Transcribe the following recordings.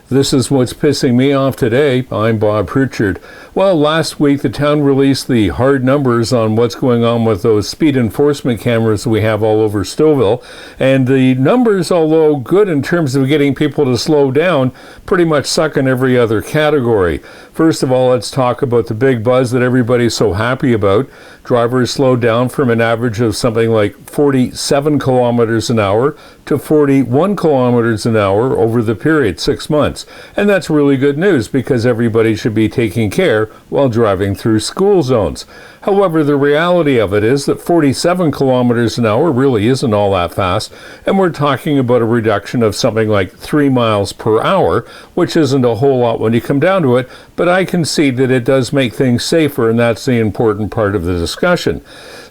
This is what's pissing me off today. I'm Bob Pritchard. Well, last week the town released the hard numbers on what's going on with those speed enforcement cameras we have all over Stouffville. And the numbers, although good in terms of getting people to slow down, pretty much suck in every other category. First of all, let's talk about the big buzz that everybody's so happy about. Drivers slowed down from an average of something like 47 kilometers an hour to 41 kilometers an hour over the period, 6 months. And that's really good news because everybody should be taking care while driving through school zones. However, the reality of it is that 47 kilometers an hour really isn't all that fast, and we're talking about a reduction of something like 3 miles per hour, which isn't a whole lot when you come down to it, but I concede that it does make things safer, and that's the important part of the discussion.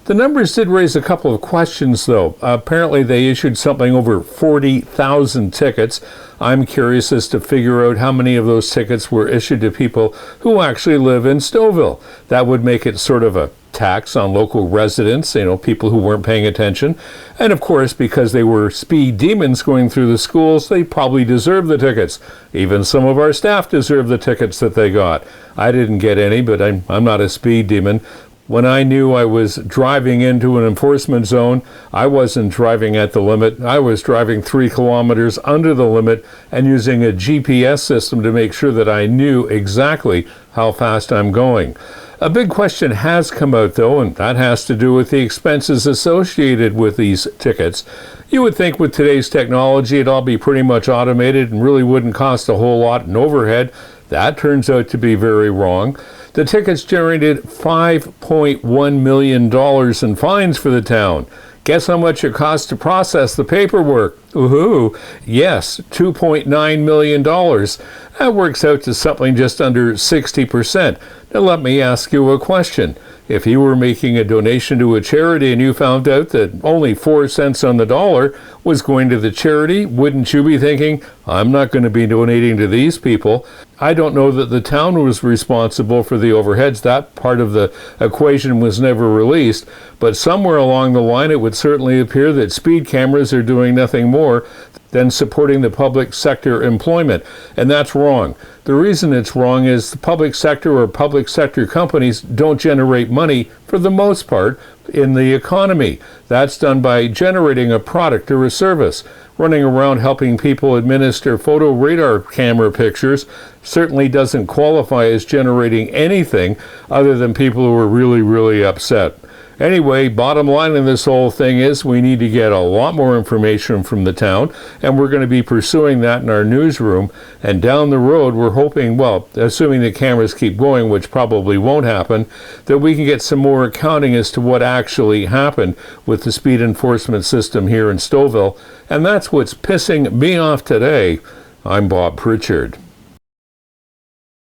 The numbers did raise a couple of questions, though. Apparently, they issued something over 40,000 tickets. I'm curious as to figure out how many of those tickets were issued to people who actually live in Stouffville. That would make it sort of a tax on local residents, people who weren't paying attention. And of course, because they were speed demons going through the schools, they probably deserve the tickets. Even some of our staff deserve the tickets that they got. I didn't get any, but I'm not a speed demon. When I knew I was driving into an enforcement zone, I wasn't driving at the limit. I was driving 3 kilometers under the limit and using a GPS system to make sure that I knew exactly how fast I'm going. A big question has come out, though, and that has to do with the expenses associated with these tickets. You would think with today's technology it'd all be pretty much automated and really wouldn't cost a whole lot in overhead. That turns out to be very wrong. The tickets generated $5.1 million in fines for the town. Guess how much it cost to process the paperwork? Ooh, yes, $2.9 million. That works out to something just under 60%. Now let me ask you a question. If you were making a donation to a charity and you found out that only 4 cents on the dollar was going to the charity, wouldn't you be thinking, I'm not going to be donating to these people? I don't know that the town was responsible for the overheads. That part of the equation was never released. But somewhere along the line, it would certainly appear that speed cameras are doing nothing more than supporting the public sector employment. And that's wrong. The reason it's wrong is the public sector or public sector companies don't generate money, for the most part, in the economy. That's done by generating a product or a service. Running around helping people administer photo radar camera pictures certainly doesn't qualify as generating anything other than people who are really, really upset. Anyway, bottom line in this whole thing is we need to get a lot more information from the town, and we're going to be pursuing that in our newsroom. And down the road, we're hoping, well, assuming the cameras keep going, which probably won't happen, that we can get some more accounting as to what actually happened with the speed enforcement system here in Stouffville. And that's what's pissing me off today. I'm Bob Pritchard.